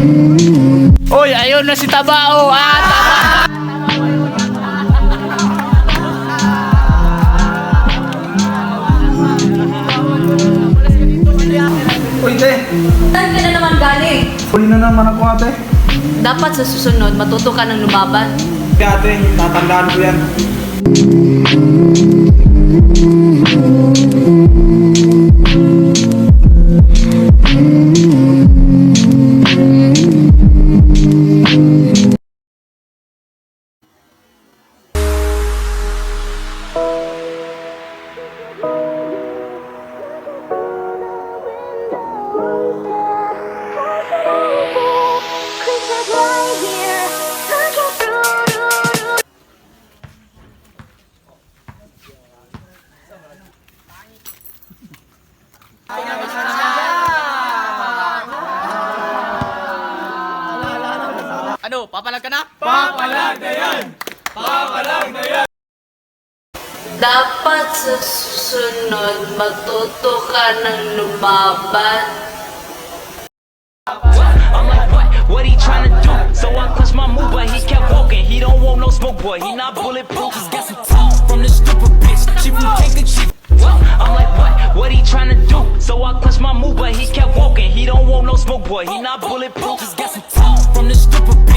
Uy, ayun na si Tabao. Tama. Uy, te! Saan ka na naman galing? Huli na naman ako, ate. Dapat sa susunod, matuto ka ng lumaban. Kaya, ate, tatandaan ko yan. Ano, papalag ka na? Dapat sa susunod, matuto ka ng lumaban. I'm like, what he tryna do? So I clutched my move, but he kept walking. He don't want no smoke, boy. He not bulletproof. Just got some talk from this stupid bitch. She from Cake Chief. I'm like, what he tryna do? So I clutched my move, but he kept walking. He don't want no smoke, boy. He not bulletproof. Just got some talk from this stupid bitch.